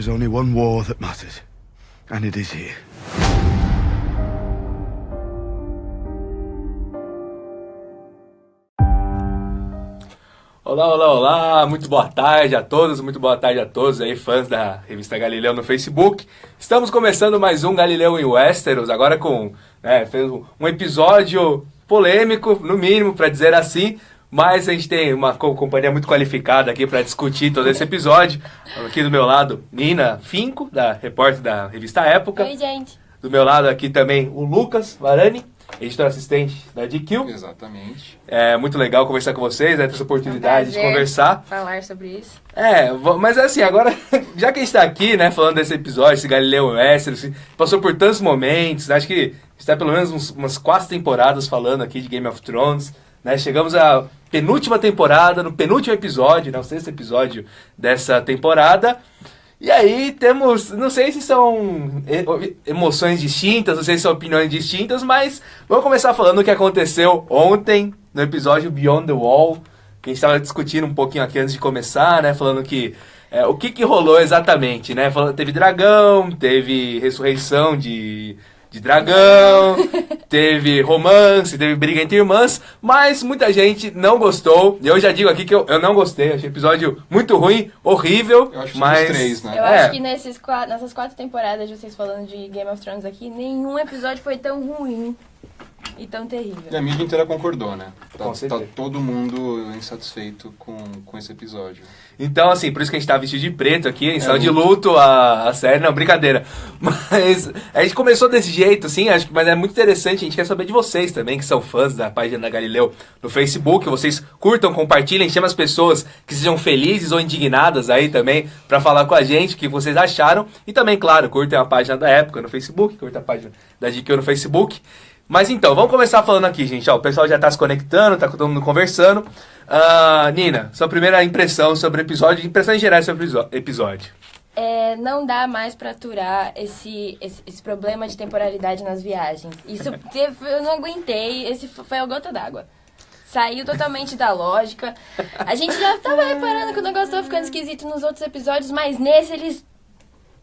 is only one war that matters, and it is here. Olá, olá, olá, muito boa tarde a todos, muito boa tarde a todos aí, fãs da revista Galileu no Facebook. Estamos começando mais um Galileu em Westeros, agora com, fez um episódio polêmico, no mínimo, para dizer assim, mas a gente tem uma companhia muito qualificada aqui para discutir todo esse episódio. Aqui do meu lado, Nina Finco, repórter da revista Época. Oi, gente. Do meu lado aqui também o Lucas Varani, editor assistente da GQ. Exatamente. É muito legal conversar com vocês, ter essa oportunidade de conversar. Falar sobre isso. Mas assim, agora, já que a gente tá aqui, né, falando desse episódio, esse Galileu Westeros, passou por tantos momentos, acho que está pelo menos umas 4 temporadas falando aqui de Game of Thrones, né, chegamos à penúltima temporada, no penúltimo episódio, né, o 6º episódio dessa temporada. E aí temos, não sei se são emoções distintas, não sei se são opiniões distintas, mas vamos começar falando o que aconteceu ontem no episódio Beyond the Wall, que a gente estava discutindo um pouquinho aqui antes de começar, né, falando que o que rolou exatamente, né, teve dragão, teve ressurreição de dragão, teve romance, teve briga entre irmãs, mas muita gente não gostou. Eu já digo aqui que eu não gostei, achei o episódio muito ruim, horrível. Eu acho que mas... os 3, né? Eu acho que nessas 4 temporadas de vocês falando de Game of Thrones aqui, nenhum episódio foi tão ruim e tão terrível. E a mídia inteira concordou, né? Com Tá certeza. todo mundo insatisfeito com esse episódio. Então, assim, por isso que a gente tá vestido de preto aqui, em estado de luto. luto, a série, não, brincadeira. Mas a gente começou desse jeito, assim, mas é muito interessante, a gente quer saber de vocês também, que são fãs da página da Galileu no Facebook, vocês curtam, compartilhem, chamem as pessoas que sejam felizes ou indignadas aí também, pra falar com a gente o que vocês acharam. E também, claro, curtem a página da Época no Facebook, curtem a página da GQ no Facebook. Mas então, vamos começar falando aqui, gente. Ó, o pessoal já tá se conectando, tá todo mundo conversando. Nina, sua primeira impressão sobre o episódio, impressão em geral sobre o episódio. Não dá mais pra aturar esse problema de temporalidade nas viagens. Isso eu não aguentei, esse foi a gota d'água. Saiu totalmente da lógica. A gente já tava reparando que o negócio tava ficando esquisito nos outros episódios, mas nesse eles...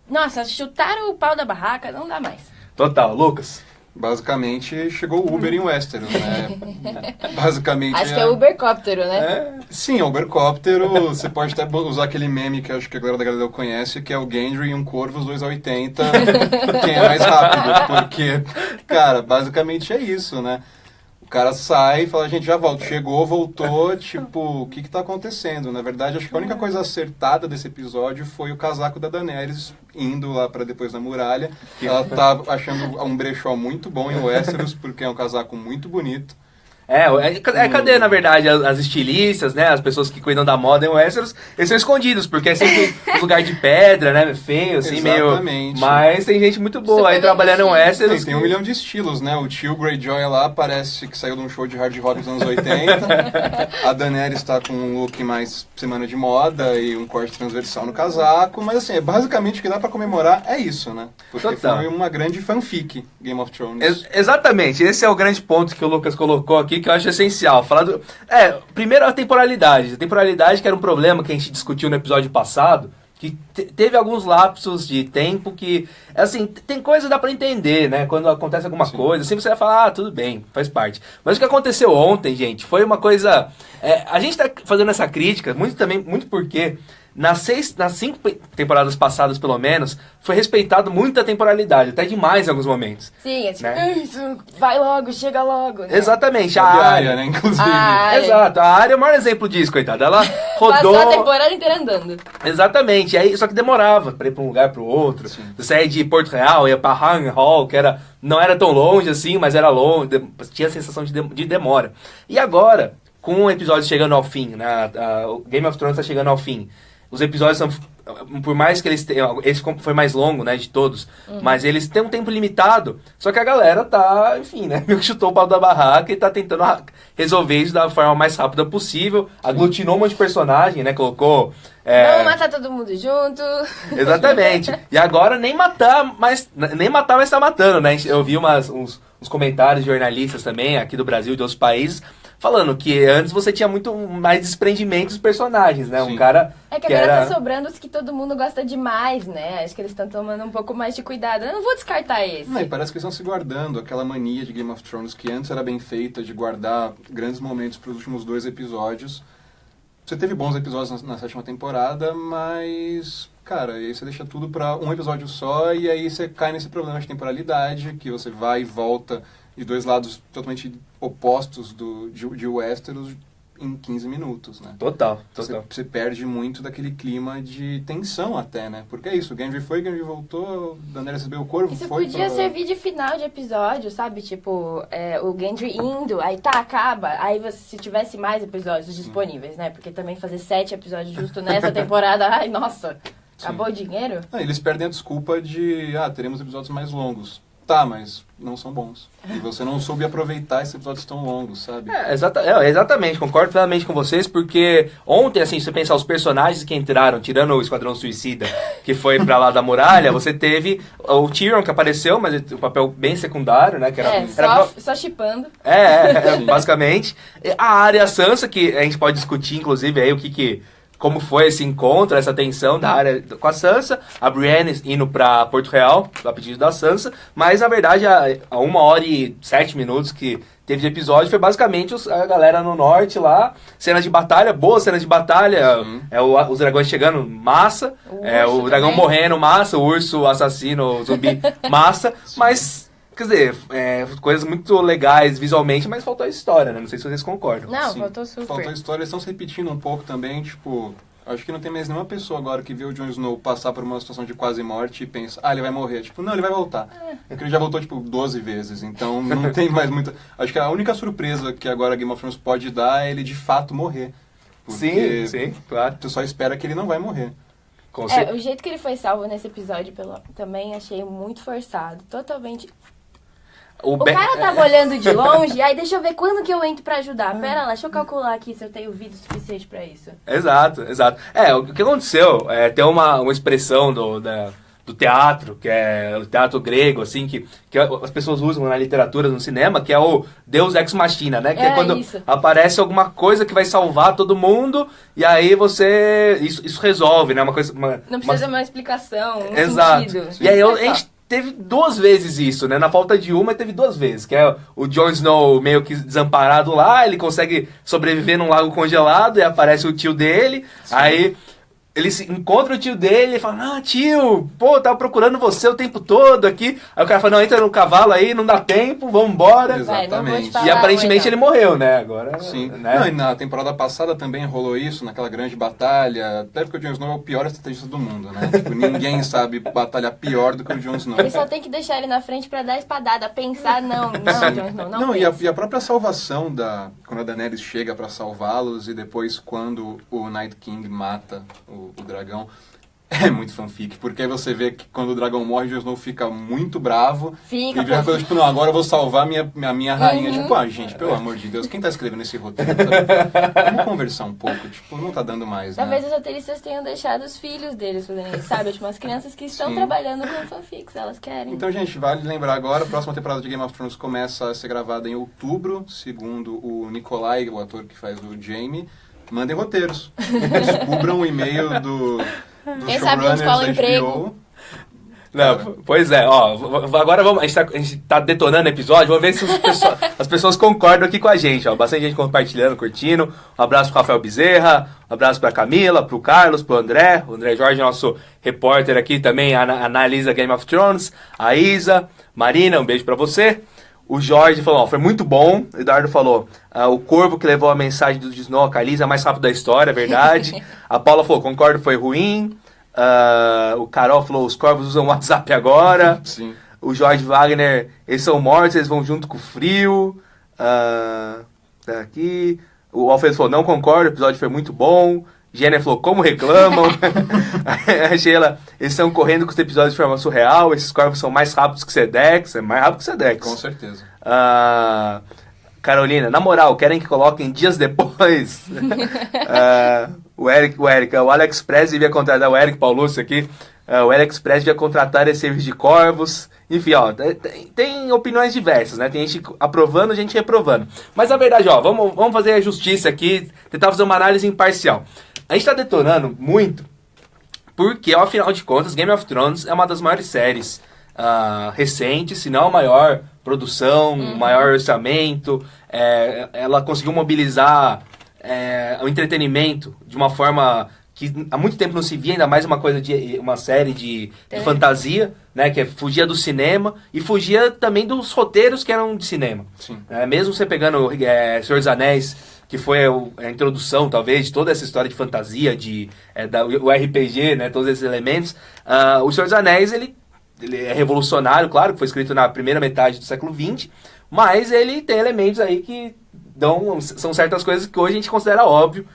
Nossa, chutaram o pau da barraca, não dá mais. Total, Lucas. Basicamente, chegou o Uber em Westeros, né? Basicamente... Acho que é Ubercóptero, né? Sim, é o Ubercóptero. Você pode até usar aquele meme que acho que a galera da Galileu conhece, que é o Gendry e um corvo, os dois a 80, quem é mais rápido. Porque, cara, basicamente é isso, né? O cara sai e fala, gente, já volto. Chegou, voltou, tipo, o que tá acontecendo? Na verdade, acho que a única coisa acertada desse episódio foi o casaco da Daenerys indo lá pra depois da muralha. Ela tá achando um brechó muito bom em Westeros, porque é um casaco muito bonito. Cadê, na verdade, as estilistas, né? As pessoas que cuidam da moda em Westeros, eles são escondidos, porque é sempre um lugar de pedra, né? Feio, assim, Exatamente. meio... Mas tem gente muito boa Super aí trabalhando em Westeros. Tem 1 milhão de estilos, né? O tio Greyjoy lá parece que saiu de um show de hard rock dos anos 80. A Daenerys está com um look mais semana de moda e um corte transversal no casaco. Mas assim, basicamente o que dá pra comemorar é isso, né? Porque Total. foi uma grande fanfic, Game of Thrones. Exatamente, esse é o grande ponto que o Lucas colocou aqui, que eu acho essencial. Primeiro a temporalidade. A temporalidade que era um problema que a gente discutiu no episódio passado, que teve alguns lapsos de tempo que, assim, tem coisa que dá pra entender, né? Quando acontece alguma coisa, assim você vai falar, tudo bem, faz parte. Mas o que aconteceu ontem, gente, foi uma coisa... a gente tá fazendo essa crítica, muito porque... Nas 5 temporadas passadas, pelo menos, foi respeitado muito a temporalidade, até demais em alguns momentos. Sim, é tipo, né? isso, vai logo, chega logo. Né? Exatamente, a A área, área, né? Inclusive. Exato, a área é o maior exemplo disso, coitada. Ela rodou... Passou a temporada inteira andando. Exatamente, aí, só que demorava pra ir pra um lugar pro outro. Sim. Você saía de Porto Real, ia pra Harrenhal, que não era tão longe assim, mas era longe, tinha a sensação de demora. E agora, com o episódio chegando ao fim, né, o Game of Thrones tá chegando ao fim, os episódios são, por mais que eles tenham, esse foi mais longo, né, de todos, mas eles têm um tempo limitado, só que a galera tá, enfim, né, meio que chutou o pau da barraca e tá tentando resolver isso da forma mais rápida possível, aglutinou um monte de personagem, né, colocou... Vamos matar todo mundo junto. Exatamente, e agora nem matar, mas tá matando, né, eu vi uns comentários de jornalistas também, aqui do Brasil e de outros países, falando que antes você tinha muito mais desprendimento dos personagens, né? Sim. Um cara É que que agora era... tá sobrando os que todo mundo gosta demais, né? Acho que eles estão tomando um pouco mais de cuidado. Eu não vou descartar esse. Não, e parece que eles estão se guardando. Aquela mania de Game of Thrones que antes era bem feita, de guardar grandes momentos para os últimos 2 episódios. Você teve bons episódios na 7ª temporada, mas... Cara, aí você deixa tudo pra um episódio só e aí você cai nesse problema de temporalidade, que você vai e volta de 2 lados totalmente opostos de Westeros em 15 minutos, né? Total. Você perde muito daquele clima de tensão até, né? Porque é isso, o Gendry foi, o Gendry voltou, Daenerys recebeu o corvo, Isso foi... podia servir de final de episódio, sabe? Tipo, o Gendry indo, aí acaba. Aí se tivesse mais episódios disponíveis, né? Porque também fazer 7 episódios justo nessa temporada, ai, nossa, acabou o dinheiro? Eles perdem a desculpa de, teremos episódios mais longos. Tá, mas não são bons. E você não soube aproveitar esses episódios tão longos, sabe? Exatamente, concordo plenamente com vocês, porque ontem, assim, se você pensar os personagens que entraram, tirando o Esquadrão Suicida, que foi pra lá da muralha, você teve o Tyrion, que apareceu, mas um papel bem secundário, né? Que Só shippando. Basicamente. A Arya e a Sansa, que a gente pode discutir, inclusive, aí como foi esse encontro, essa tensão da Arya com a Sansa, a Brienne indo pra Porto Real, a pedido da Sansa, mas na verdade a 1h07 que teve de episódio foi basicamente a galera no norte lá, cenas de batalha, boas cenas de batalha, os dragões chegando, massa, o dragão também. Morrendo, massa, o urso assassino, o zumbi, massa, mas... Quer dizer, coisas muito legais visualmente, mas faltou a história, né? Não sei se vocês concordam. Não, Sim, faltou super. faltou a história, eles estão se repetindo um pouco também, tipo... Acho que não tem mais nenhuma pessoa agora que vê o Jon Snow passar por uma situação de quase morte e pensa, ele vai morrer. Tipo, não, ele vai voltar. Porque ele já voltou, 12 vezes, então não tem mais muita... Acho que a única surpresa que agora Game of Thrones pode dar é ele de fato morrer. Porque Sim, claro. tu só espera que ele não vai morrer. O jeito que ele foi salvo nesse episódio também achei muito forçado. Totalmente... O cara tava olhando de longe, aí deixa eu ver quando que eu entro pra ajudar. Pera lá, deixa eu calcular aqui se eu tenho vida suficiente pra isso. Exato. O que aconteceu? Tem uma expressão do teatro, que é o teatro grego, assim, que as pessoas usam na literatura, no cinema, que é o Deus Ex Machina, né? Que é quando aparece alguma coisa que vai salvar todo mundo, e aí isso resolve, né? Não precisa de uma explicação, Exato. sentido. E aí a gente teve 2 vezes isso, né? Na falta de uma, teve 2 vezes. Que é o Jon Snow meio que desamparado lá, ele consegue sobreviver num lago congelado e aparece o tio dele. Sim. Aí ele encontra o tio dele e fala, tio, eu tava procurando você o tempo todo aqui. Aí o cara fala, não, entra no cavalo aí, não dá tempo, vambora. Exatamente. E aparentemente ele morreu, né? Agora, sim. Né? Não, e na temporada passada também rolou isso, naquela grande batalha. Até porque o Jon Snow é o pior estrategista do mundo, né? Tipo, ninguém sabe batalhar pior do que o Jon Snow. Ele só tem que deixar ele na frente pra dar espadada, pensar, não, Jon Snow, não e a própria salvação quando a Daenerys chega pra salvá-los e depois quando o Night King mata o dragão, é muito fanfic, porque aí você vê que quando o dragão morre, o Jon Snow fica muito bravo e vira coisa tipo, não, agora eu vou salvar minha rainha. Tipo, gente, pelo amor de Deus, quem tá escrevendo esse roteiro? Sabe? Vamos conversar um pouco, tipo, não tá dando mais, né? Talvez os roteiristas tenham deixado os filhos deles fazendo isso, sabe? Tipo, as crianças que estão trabalhando com fanfics, elas querem. Então, gente, vale lembrar agora, a próxima temporada de Game of Thrones começa a ser gravada em outubro, segundo o Nikolai, o ator que faz o Jaime. Mandem roteiros. Descubram o e-mail do Quem sabe a gente fala showrunners emprego. Não, pois é, agora a gente tá detonando o episódio, vamos ver se as pessoas concordam aqui com a gente, bastante gente compartilhando, curtindo. Um abraço pro Rafael Bezerra, um abraço pra Camila, pro Carlos, pro André, o André Jorge, nosso repórter aqui também, analisa Game of Thrones, a Isa, Marina, um beijo pra você. O Jorge falou, foi muito bom. O Eduardo falou, o corvo que levou a mensagem do Snow a Khaleesi é mais rápido da história, é verdade. A Paula falou, concordo, foi ruim. O Carol falou, os corvos usam WhatsApp agora. Sim. O Jorge Wagner, eles são mortos, eles vão junto com o frio. Tá aqui. O Alfredo falou, não concordo, o episódio foi muito bom. Jenner falou, como reclamam? A Sheila, eles estão correndo com os episódios de forma surreal, esses corvos são mais rápidos que Sedex, é mais rápido que Sedex. Com certeza. Carolina, na moral, querem que coloquem dias depois? O AliExpress devia contratar, o Eric Paulucci aqui, o AliExpress devia contratar esse serviço de corvos Enfim, ó, tem opiniões diversas, né? Tem gente aprovando, gente reprovando. Mas a verdade, ó, vamos fazer a justiça aqui, tentar fazer uma análise imparcial. A gente tá detonando muito porque, afinal de contas, Game of Thrones é uma das maiores séries recentes, se não a maior produção, maior orçamento. Ela conseguiu mobilizar o entretenimento de uma forma que há muito tempo não se via, ainda mais uma série de fantasia, né, que fugia do cinema e fugia também dos roteiros que eram de cinema. Sim. Mesmo você pegando Senhor dos Anéis, que foi a introdução, talvez, de toda essa história de fantasia, o RPG, né, todos esses elementos, o Senhor dos Anéis, ele é revolucionário, claro, que foi escrito na primeira metade do século XX, mas ele tem elementos aí que são certas coisas que hoje a gente considera óbvio.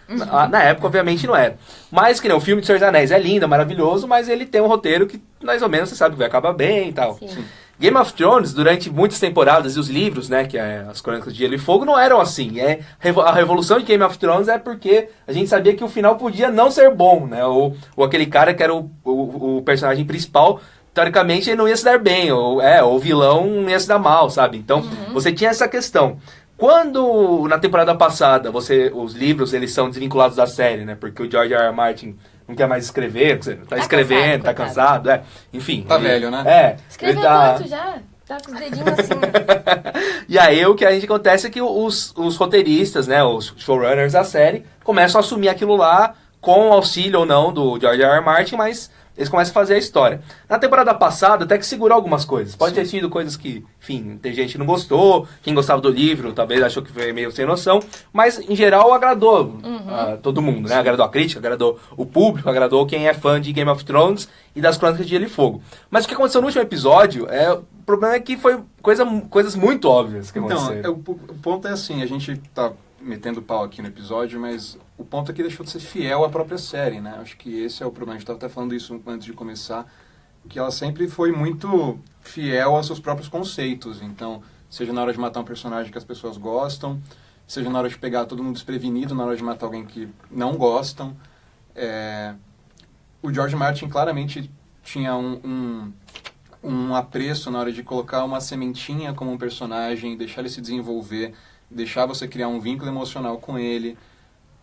Na época, obviamente, não era. Mas, que nem o filme de Senhor dos Anéis é lindo, é maravilhoso, mas ele tem um roteiro que, mais ou menos, você sabe que vai acabar bem e tal. Sim. Game of Thrones, durante muitas temporadas, e os livros, né, que é as Crônicas de Gelo e Fogo, não eram assim. A revolução de Game of Thrones é porque a gente sabia que o final podia não ser bom, né? Ou aquele cara que era o personagem principal, teoricamente, ele não ia se dar bem, ou o vilão não ia se dar mal, sabe? Então, você tinha essa questão. Quando, na temporada passada, os livros, eles são desvinculados da série, né? Porque o George R. R. Martin não quer mais escrever, tá escrevendo, tá cansado, enfim. Tá velho, né? Escreveu tanto já, tá com os dedinhos assim. E aí, o que a gente acontece é que os roteiristas, né, os showrunners da série, começam a assumir aquilo lá, com auxílio ou não do George R. R. Martin, mas eles começam a fazer a história. Na temporada passada, até que segurou algumas coisas. Pode ter sido coisas que, enfim, tem gente que não gostou. Quem gostava do livro, talvez achou que foi meio sem noção. Mas, em geral, agradou todo mundo, né? Agradou a crítica, agradou o público, agradou quem é fã de Game of Thrones e das Crônicas de Gelo e Fogo. Mas o que aconteceu no último episódio, o problema é que foi coisas muito óbvias que aconteceram. Então, o ponto é assim, a gente tá metendo pau aqui no episódio, mas o ponto é que deixou de ser fiel à própria série, né? Acho que esse é o problema. A gente estava até falando isso antes de começar, que ela sempre foi muito fiel aos seus próprios conceitos. Então, seja na hora de matar um personagem que as pessoas gostam, seja na hora de pegar todo mundo desprevenido, na hora de matar alguém que não gostam. O George Martin claramente tinha um apreço na hora de colocar uma sementinha como um personagem, deixar ele se desenvolver, deixar você criar um vínculo emocional com ele.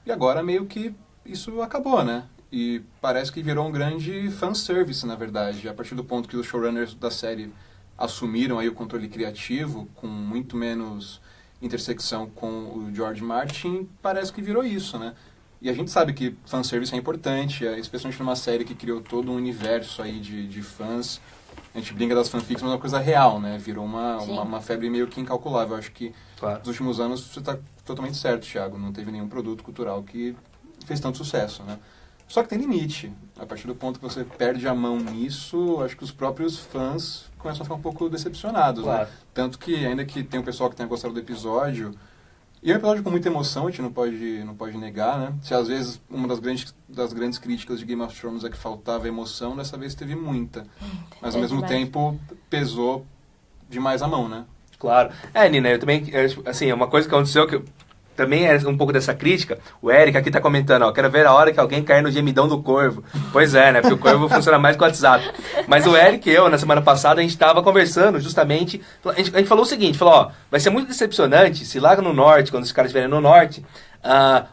E agora meio que isso acabou, né? E parece que virou um grande fanservice, na verdade. A partir do ponto que os showrunners da série assumiram aí o controle criativo, com muito menos intersecção com o George Martin, parece que virou isso, né? E a gente sabe que fanservice é importante, especialmente numa série que criou todo um universo aí de fãs. A gente brinca das fanfics, mas é uma coisa real, né? Virou uma febre meio que incalculável. Acho que nos últimos anos você está totalmente certo, Thiago. Não teve nenhum produto cultural que fez tanto sucesso, né? Só que tem limite. A partir do ponto que você perde a mão nisso, acho que os próprios fãs começam a ficar um pouco decepcionados, né? Tanto que, ainda que tem um pessoal que tenha gostado do episódio, e é um episódio com muita emoção, a gente não pode negar, né? Se às vezes uma das grandes críticas de Game of Thrones é que faltava emoção, dessa vez teve muita. Mas ao mesmo tempo pesou demais a mão, né? Claro. Nina, eu também, assim, uma coisa que aconteceu que também é um pouco dessa crítica. O Eric aqui tá comentando, ó, quero ver a hora que alguém cair no gemidão do Corvo. Pois é, né? Porque o Corvo funciona mais com o WhatsApp. Mas o Eric e eu, na semana passada, a gente tava conversando justamente, a gente falou o seguinte, ó, vai ser muito decepcionante se lá no norte, quando os caras estiverem no norte,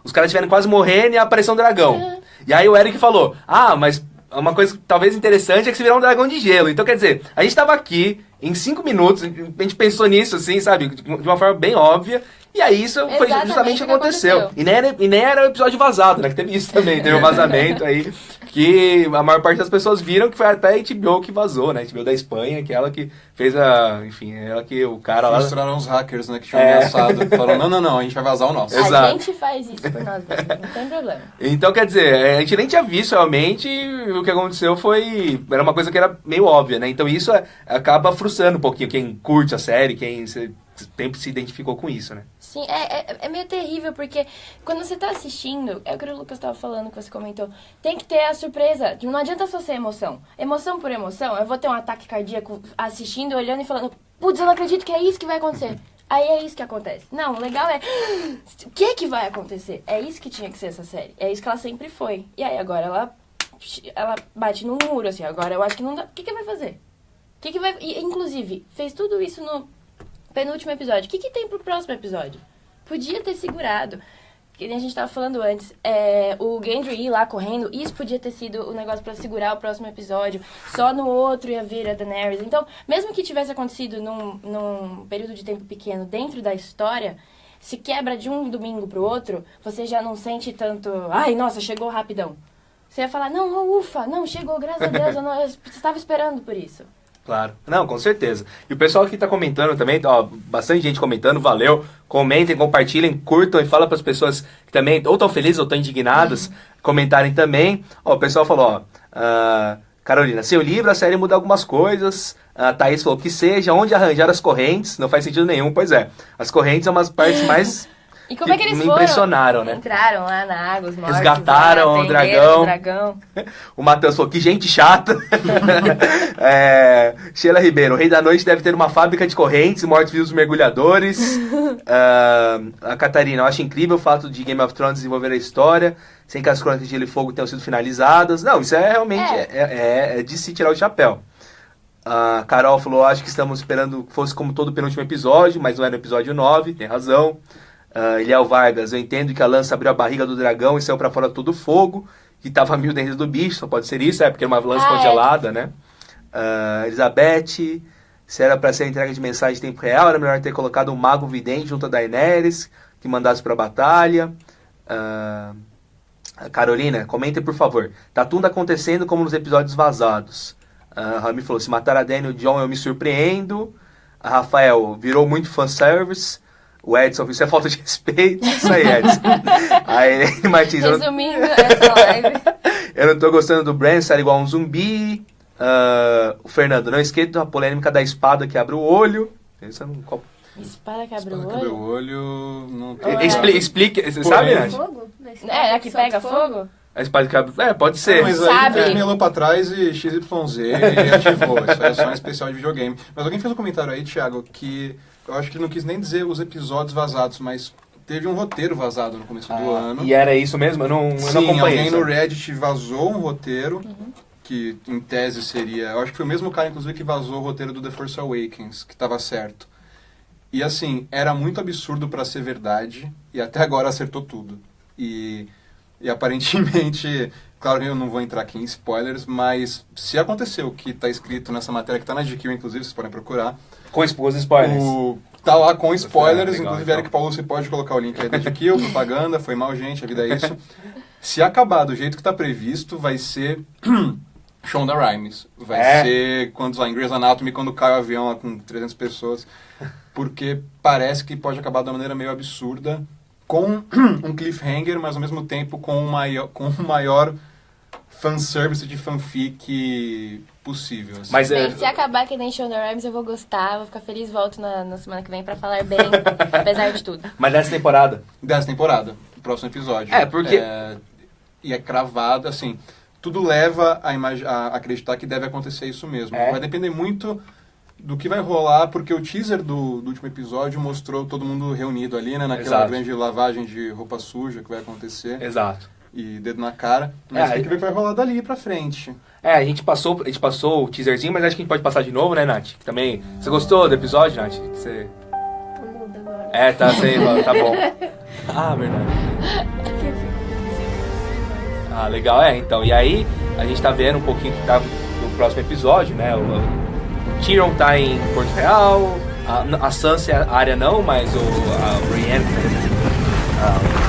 os caras estiverem quase morrendo e aparecer um dragão. E aí o Eric falou, mas uma coisa talvez interessante é que se virar um dragão de gelo. Então, quer dizer, a gente tava aqui, em 5 minutos, a gente pensou nisso, assim, sabe, de uma forma bem óbvia. E aí isso foi justamente o que aconteceu. E nem era o episódio vazado, né? Que teve isso também, teve um vazamento aí, que a maior parte das pessoas viram que foi até a HBO que vazou, né? A HBO da Espanha, que ela que fez ela que o cara lá... Mostraram os hackers, né? Que tinham ameaçado. Falaram, não, a gente vai vazar o nosso. Exato. A gente faz isso por nós mesmos, não tem problema. Então, quer dizer, a gente nem tinha visto realmente, o que aconteceu era uma coisa que era meio óbvia, né? Então isso acaba frustrando um pouquinho quem curte a série, quem sempre se identificou com isso, né? Sim, é meio terrível, porque quando você tá assistindo, é o que o Lucas tava falando, que você comentou, tem que ter a surpresa, não adianta só ser emoção. Emoção por emoção, eu vou ter um ataque cardíaco assistindo, olhando e falando, putz, eu não acredito que é isso que vai acontecer. Aí é isso que acontece. Não, o legal é, o que vai acontecer? É isso que tinha que ser essa série, é isso que ela sempre foi. E aí agora ela bate no muro, assim, agora eu acho que não dá, o que vai fazer? Que vai... E, inclusive, fez tudo isso no penúltimo episódio. O que tem pro próximo episódio? Podia ter segurado. Que a gente tava falando antes, o Gendry ir lá correndo, isso podia ter sido o negócio pra segurar o próximo episódio. Só no outro ia vir a Daenerys. Então, mesmo que tivesse acontecido num período de tempo pequeno dentro da história, se quebra de um domingo pro outro, você já não sente tanto... Ai, nossa, chegou rapidão. Você ia falar, não, ufa, não, chegou, graças a Deus, eu estava esperando por isso. Claro. Não, com certeza. E o pessoal que tá comentando também, ó, bastante gente comentando, valeu. Comentem, compartilhem, curtam e fala para as pessoas que também ou estão felizes ou estão indignadas, comentarem também. Ó, o pessoal falou, Carolina, seu livro, a série muda algumas coisas. A Thaís falou que seja onde arranjar as correntes, não faz sentido nenhum. Pois é, as correntes são umas partes mais... E como é que eles me foram? impressionaram, né? Entraram lá na água, os mortos. Resgataram o dragão. O Matheus falou, que gente chata. Sheila Ribeiro, o Rei da Noite deve ter uma fábrica de correntes, mortos-vivos mergulhadores. A Catarina, eu acho incrível o fato de Game of Thrones desenvolver a história, sem que as crônicas de Gelo e Fogo tenham sido finalizadas. Não, isso é realmente é de se tirar o chapéu. A Carol falou, acho que estamos esperando que fosse como todo o penúltimo episódio, mas não é no episódio 9, tem razão. Eliel Vargas, eu entendo que a lança abriu a barriga do dragão e saiu pra fora todo o fogo, que tava 1000 dentro do bicho, só pode ser isso, porque é uma lança congelada, né? Elizabeth, se era pra ser entrega de mensagem em tempo real, era melhor ter colocado um mago vidente junto a Daenerys, que mandasse pra batalha. Carolina, comentem por favor, tá tudo acontecendo como nos episódios vazados. A Rami falou, se matar a Dany e o Jon eu me surpreendo. A Rafael, virou muito fanservice. O Edson, isso é falta de respeito. Isso aí, Edson. Aí, Martins... Resumindo essa live. Eu não tô gostando do Bran, estar igual um zumbi. O Fernando, não esqueça a polêmica da espada que abre o olho. Isso é um copo. Espada que abre Espada o que abre olho? o olho... Não tem... Explique, você sabe, Nath? Fogo? A que pega fogo? A espada que abre... pode ser. Mas aí Sabe? fez melou pra trás e XYZ e ativou. Isso é só um especial de videogame. Mas alguém fez um comentário aí, Thiago, que eu acho que ele não quis nem dizer os episódios vazados, mas teve um roteiro vazado no começo do ano. E era isso mesmo? Eu não acompanhei alguém isso. no Reddit vazou um roteiro, que em tese seria... Eu acho que foi o mesmo cara, inclusive, que vazou o roteiro do The Force Awakens, que tava certo. E assim, era muito absurdo pra ser verdade, e até agora acertou tudo. E aparentemente, claro que eu não vou entrar aqui em spoilers, mas se aconteceu o que tá escrito nessa matéria, que tá na GQ, inclusive, vocês podem procurar. Com os spoilers. Tá lá com spoilers, Legal, inclusive então. Eric Paulo, você pode colocar o link aí da GQ, propaganda, foi mal, gente, a vida é isso. Se acabar do jeito que tá previsto, vai ser Shonda Rhimes. Vai ser quando lá em Grey's Anatomy, quando cai o avião lá com 300 pessoas. Porque parece que pode acabar de uma maneira meio absurda, com um cliffhanger, mas ao mesmo tempo com o maior fanservice de fanfic possível. Assim. Mas Bem, se acabar que nem Shonda Rhimes, eu vou gostar, vou ficar feliz, volto na semana que vem pra falar bem, apesar de tudo. Mas nessa temporada? Dessa temporada, o próximo episódio. Porque... E é cravado, assim, tudo leva a acreditar que deve acontecer isso mesmo. Vai depender muito do que vai rolar, porque o teaser do último episódio mostrou todo mundo reunido ali, né? Naquela grande lavagem de roupa suja que vai acontecer. Exato. E dedo na cara. Mas tem que ver o que vai rolar dali pra frente. A gente passou o teaserzinho, mas acho que a gente pode passar de novo, né, Nath? Que também... Você gostou do episódio, Nath? Que você... Tô muda agora. Tá bom. Verdade. Legal, então. E aí, a gente tá vendo um pouquinho que tá no próximo episódio, né? O Tyrion tá em Porto Real, a Sansa, a Arya não, mas a Brienne,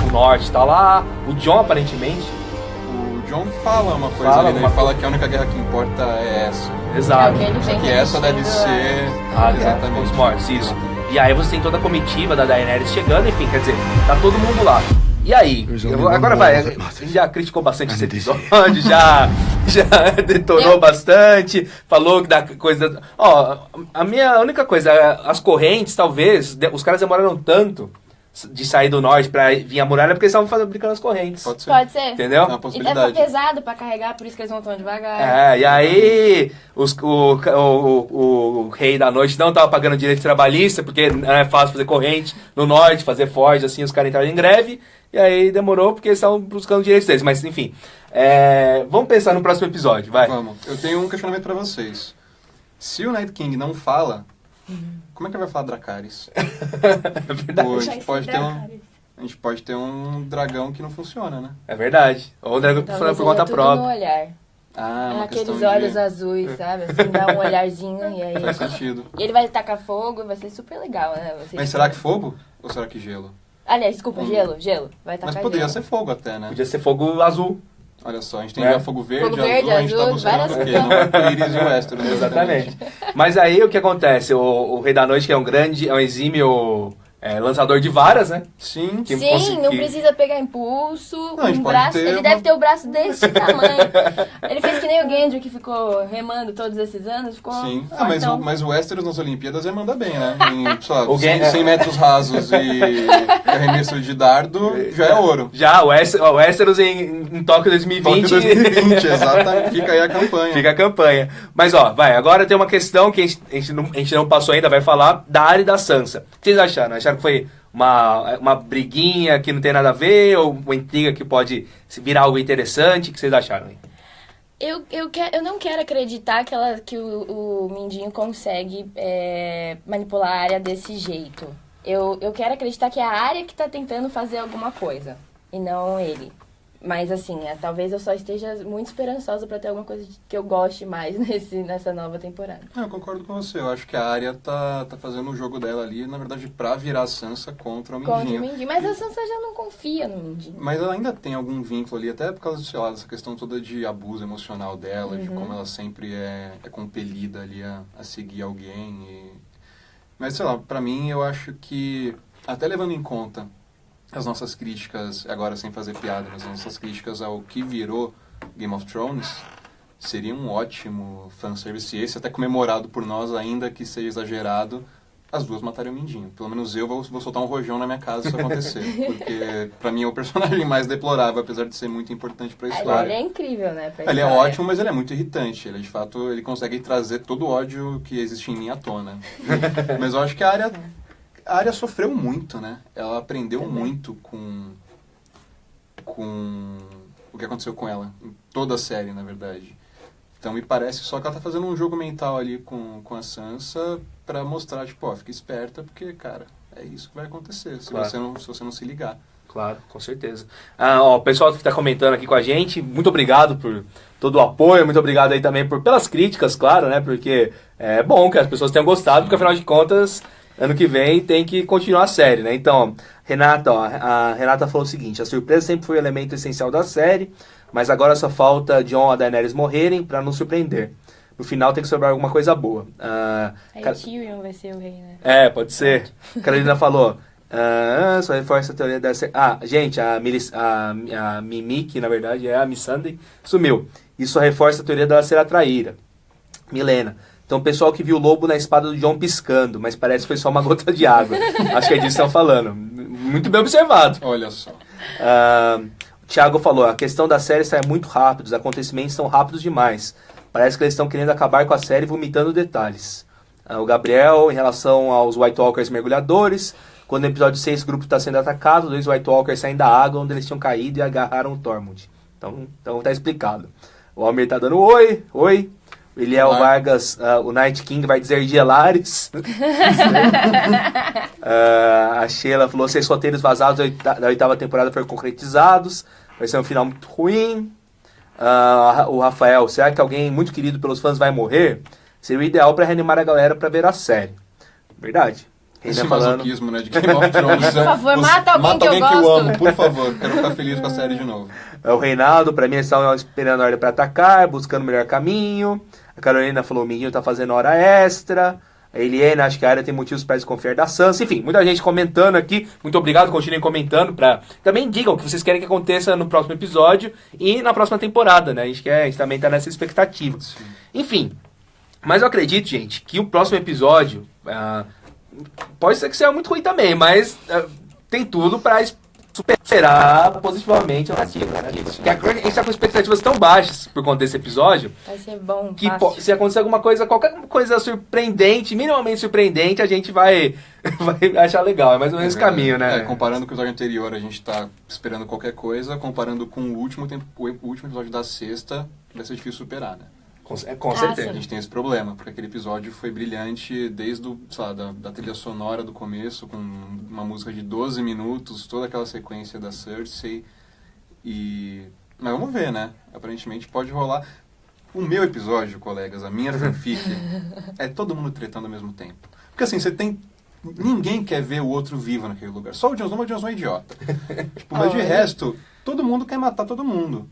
o Norte tá lá, o Jon aparentemente. O Jon fala uma coisa ali, né? Ele fala que a única guerra que importa é essa. Exato. Só que essa deve ser exatamente os mortos, isso. E aí você tem toda a comitiva da Daenerys chegando, enfim, quer dizer, tá todo mundo lá. E aí, agora vai, a gente já criticou bastante esse episódio, já detonou bastante, falou que da coisa... a minha única coisa, as correntes, talvez, os caras demoraram tanto de sair do norte pra vir a muralha, porque eles estavam brincando as correntes. Pode ser. Pode ser. Entendeu? É uma possibilidade. É pesado pra carregar, por isso que eles vão tão devagar. E aí o rei da noite não tava pagando direito trabalhista, porque não é fácil fazer corrente no norte, fazer forja, assim, os caras entraram em greve, e aí demorou porque eles estavam buscando direitos deles. Mas, enfim, vamos pensar no próximo episódio, vai. Vamos. Eu tenho um questionamento pra vocês. Se o Night King não fala, como é que ele vai falar Dracarys? É verdade. Pô, a Vai gente ser pode ter Dracarys. a gente pode ter um dragão que não funciona, né? É verdade. Ou o dragão Talvez por conta seja tudo no própria. olhar. Ah, uma Aqueles questão olhos de... azuis, sabe? Assim, dá um olharzinho e aí... Faz sentido. E ele vai tacar fogo e vai ser super legal, né? Mas será que fogo? Ou será que gelo? Aliás, desculpa, gelo. Vai tacar Mas poderia gelo. ser fogo até, né? Podia ser fogo azul. Olha só, a gente tem É. já fogo verde, Fogo verde, a gente tá azul, buscando várias o quê? cores. No arco-íris e o Westeros. Exatamente. Mas aí o que acontece? O Rei da Noite, que é um exímio lançador de varas, né? Sim. Que Sim, consegui- não precisa pegar impulso, Não, a gente um pode braço. ter Ele uma- deve ter o braço desse tamanho. Ele fez que nem o Gendry, que ficou remando todos esses anos, ficou Sim. fortão. Mas o Westeros nas Olimpíadas ele manda bem, né? Em, sei lá, O 100, Gen- 100 metros rasos e arremesso de dardo já é ouro. Já, o Westeros em Tóquio 2020. Tóquio 2020, exatamente. Fica aí a campanha. Fica a campanha. Mas ó, agora tem uma questão que a gente não passou ainda, vai falar da Arya e da Sansa. O que vocês acharam? Acharam que foi uma briguinha que não tem nada a ver, ou uma intriga que pode virar algo interessante? O que vocês acharam? Hein? Eu não quero acreditar que o Mindinho consegue manipular a área desse jeito. Eu quero acreditar que é a área que tá tentando fazer alguma coisa, e não ele. Mas assim, talvez eu só esteja muito esperançosa pra ter alguma coisa que eu goste mais nessa nova temporada. Eu concordo com você. Eu acho que a Arya tá fazendo o jogo dela ali, na verdade, pra virar a Sansa contra o Contra o Mindinho. Mindinho. Mas a Sansa já não confia no Mindinho. Mas ela ainda tem algum vínculo ali, até por causa, sei lá, dessa questão toda de abuso emocional dela, de como ela sempre é compelida ali a seguir alguém. Mas, sei lá, pra mim, eu acho que, até levando em conta as nossas críticas, agora sem fazer piada, mas as nossas críticas ao que virou Game of Thrones, seria um ótimo fanservice, esse até comemorado por nós, ainda que seja exagerado, as duas matarem o Mindinho. Pelo menos eu vou soltar um rojão na minha casa se isso acontecer. Porque, pra mim, é o personagem mais deplorável, apesar de ser muito importante pra história. Ele é incrível, né? pra Ele é história. ótimo, mas ele é muito irritante. Ele, de fato, ele consegue trazer todo o ódio que existe em mim à tona. Mas eu acho que a Arya sofreu muito, né? Ela aprendeu muito com o que aconteceu com ela. Em toda a série, na verdade. Então me parece só que ela tá fazendo um jogo mental ali com a Sansa pra mostrar, tipo, ó, fica esperta, porque, cara, é isso que vai acontecer se, Claro. se você não se ligar. Claro, com certeza. O pessoal que está comentando aqui com a gente, muito obrigado por todo o apoio, muito obrigado aí também pelas críticas, claro, né? Porque é bom que as pessoas tenham gostado, porque afinal de contas, ano que vem tem que continuar a série, né? Então, a Renata falou o seguinte: a surpresa sempre foi o elemento essencial da série, mas agora só falta Jon e a Daenerys morrerem para nos surpreender. No final tem que sobrar alguma coisa boa. Aí o Tyrion vai ser o rei, né? Pode ser. Carolina falou. Só reforça a teoria dessa. Gente, a Mimi, que na verdade é a Missandei, sumiu. Isso reforça a teoria dela ser a traíra. Milena. Então, o pessoal que viu o lobo na espada do Jon piscando, mas parece que foi só uma gota de água. Acho que é disso que estão falando. Muito bem observado. Olha só. O Thiago falou: a questão da série sai muito rápido, os acontecimentos são rápidos demais. Parece que eles estão querendo acabar com a série vomitando detalhes. O Gabriel, em relação aos White Walkers mergulhadores, quando no episódio 6 o grupo está sendo atacado, 2 White Walkers saem da água onde eles tinham caído e agarraram o Tormund. Então tá explicado. O Almir tá dando oi. O Eliel Olá. Vargas, o Night King vai dizer Gelares. A Sheila falou: 6 roteiros vazados da 8ª temporada foram concretizados. Vai ser um final muito ruim. O Rafael: será que alguém muito querido pelos fãs vai morrer? Seria o ideal para reanimar a galera para ver a série. Verdade. Esse Reina falando. masoquismo, né, de Game of Thrones. Por favor, mata alguém que eu eu gosto. amo, por favor. Quero ficar feliz com a série de novo. O Reinaldo, pra mim, eles estavam esperando a hora para atacar, buscando o melhor caminho. A Carolina falou: o Miguinho tá fazendo hora extra. A Eliana, acho que a área tem motivos para desconfiar da Sansa. Enfim, muita gente comentando aqui. Muito obrigado, continuem comentando. Também digam o que vocês querem que aconteça no próximo episódio e na próxima temporada, né? A gente também tá nessa expectativa. Sim. Enfim, mas eu acredito, gente, que o próximo episódio pode ser que seja muito ruim também, mas tem tudo para superar positivamente a narrativa, né? Porque a gente tá com expectativas tão baixas por conta desse episódio Vai ser bom, que fácil. se acontecer alguma coisa, qualquer coisa surpreendente, minimamente surpreendente, a gente vai achar legal. É mais ou menos o caminho, né? Comparando com o episódio anterior, a gente tá esperando qualquer coisa. Comparando com o último episódio da sexta, vai ser difícil superar, né? Com certeza. A gente tem esse problema, porque aquele episódio foi brilhante desde da trilha sonora do começo, com uma música de 12 minutos, toda aquela sequência da Cersei. Mas vamos ver, né? Aparentemente pode rolar. O meu episódio, colegas, a minha fanfic, é todo mundo tretando ao mesmo tempo. Porque assim, ninguém quer ver o outro vivo naquele lugar. Só o Jon Snow, mas o Jon Snow é idiota. Mas de resto, todo mundo quer matar todo mundo.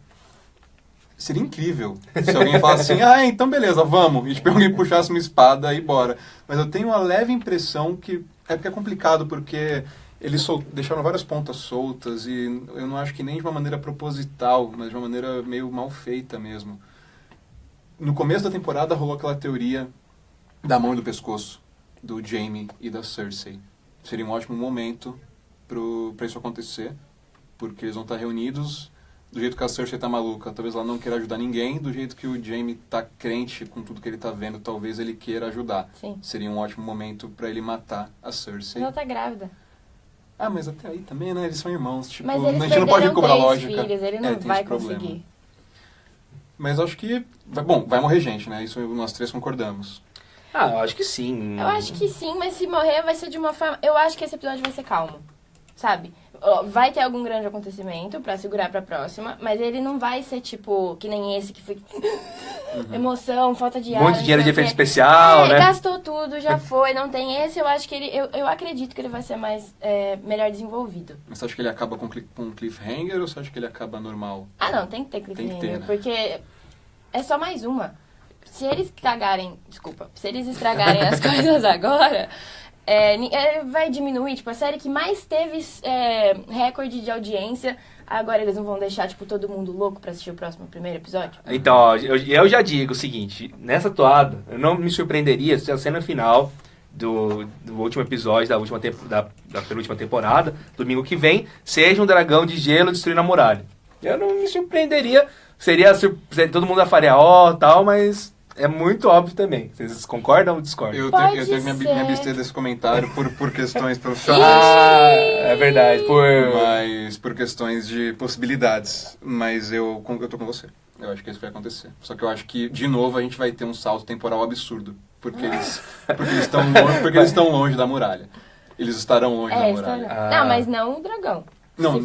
Seria incrível se alguém falasse assim, então beleza, vamos. E tipo, alguém puxasse uma espada e bora. Mas eu tenho uma leve impressão que é complicado, porque eles deixaram várias pontas soltas e eu não acho que nem de uma maneira proposital, mas de uma maneira meio mal feita mesmo. No começo da temporada rolou aquela teoria da mão e do pescoço do Jaime e da Cersei. Seria um ótimo momento pra isso acontecer, porque eles vão estar reunidos. Do jeito que a Cersei tá maluca, talvez ela não queira ajudar ninguém. Do jeito que o Jaime tá crente com tudo que ele tá vendo, talvez ele queira ajudar. Sim. Seria um ótimo momento pra ele matar a Cersei. Ela tá grávida. Mas até aí também, né? Eles são irmãos. Tipo, Mas a eles gente não pode cobrar 3 lógica. filhos, ele não tem vai esse problema. conseguir. Mas acho que... vai morrer gente, né? Isso nós 3 concordamos. Eu acho que sim. Eu acho que sim, mas se morrer vai ser de uma forma... Eu acho que esse episódio vai ser calmo, sabe? Vai ter algum grande acontecimento pra segurar pra próxima, mas ele não vai ser tipo, que nem esse que foi... Emoção, falta de ar... Muito dinheiro de efeito especial, né? Gastou tudo, já foi, não tem esse. Eu acho que ele... Eu acredito que ele vai ser mais... melhor desenvolvido. Mas você acha que ele acaba com um cliffhanger ou você acha que ele acaba normal? Não, tem que ter cliffhanger, Tem que ter, né? porque é só mais uma. Se eles cagarem... Desculpa. Se eles estragarem as coisas agora... vai diminuir, tipo, a série que mais teve recorde de audiência, agora eles não vão deixar, tipo, todo mundo louco pra assistir o primeiro episódio? Então, ó, eu já digo o seguinte, nessa toada, eu não me surpreenderia se a cena final do último episódio da penúltima temporada, domingo que vem, seja um dragão de gelo destruindo a muralha. Eu não me surpreenderia, todo mundo faria tal, mas... É muito óbvio também. Vocês concordam ou discordam? Eu tenho que me abster desse comentário por questões profissionais. É verdade. Mas por questões de possibilidades. Mas eu tô com você. Eu acho que isso vai acontecer. Só que eu acho que, de novo, a gente vai ter um salto temporal absurdo. Porque eles estão longe da muralha. Eles estarão longe da muralha. Não, mas não o dragão. Não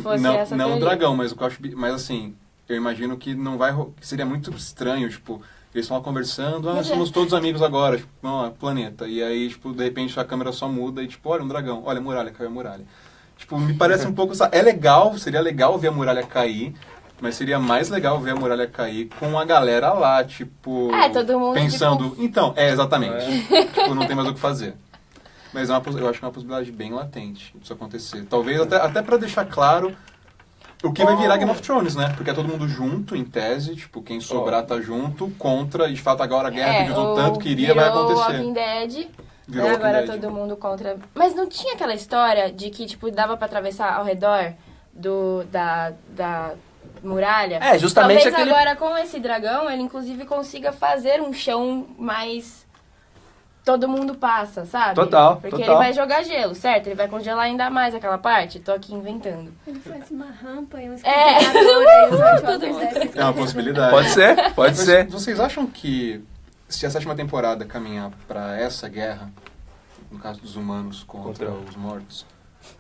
o dragão, mas o que eu acho... Mas assim, eu imagino que não vai... Que seria muito estranho, tipo... Eles estão lá conversando, somos todos amigos agora, tipo, planeta. E aí, tipo, de repente a câmera só muda e, tipo, olha um dragão, olha a muralha, caiu a muralha. Tipo, me parece um pouco... seria legal ver a muralha cair, mas seria mais legal ver a muralha cair com a galera lá, tipo... todo mundo, pensando... tipo... Então, exatamente. Tipo, não tem mais o que fazer. Mas eu acho que é uma possibilidade bem latente disso acontecer. Talvez até pra deixar claro... O que vai virar Game of Thrones, né? Porque é todo mundo junto, em tese, tipo, quem sobrar tá junto, contra, e de fato agora a guerra que diz tanto que iria vai acontecer. Walking Dead, virou Walking agora Dead. todo mundo contra... Mas não tinha aquela história de que, tipo, dava pra atravessar ao redor da muralha? Justamente Talvez agora com esse dragão, ele inclusive consiga fazer um chão mais... Todo mundo passa, sabe? Total. Ele vai jogar gelo, certo? Ele vai congelar ainda mais aquela parte. Tô aqui inventando. Ele faz uma rampa e um É uma possibilidade. Pode ser. Vocês acham que se a 7ª temporada caminhar pra essa guerra, no caso dos humanos contra os mortos,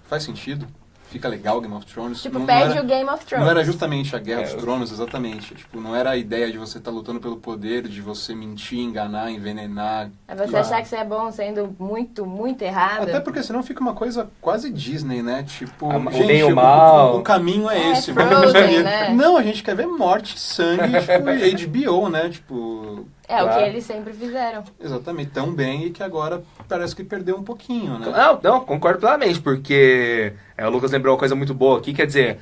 faz sentido? Fica legal Game of Thrones? Tipo, perde o Game of Thrones. Não era justamente a Guerra dos Tronos, exatamente. Tipo, não era a ideia de você estar lutando pelo poder, de você mentir, enganar, envenenar. É você achar que você é bom sendo muito, muito errado. Até porque senão fica uma coisa quase Disney, né? Tipo, o bem e o mal. O caminho é esse. Frozen, né? Não, a gente quer ver morte, sangue, tipo, HBO, né? Tipo... o que eles sempre fizeram. Exatamente, tão bem e que agora parece que perdeu um pouquinho, né? Não, concordo plenamente, porque o Lucas lembrou uma coisa muito boa aqui, quer dizer,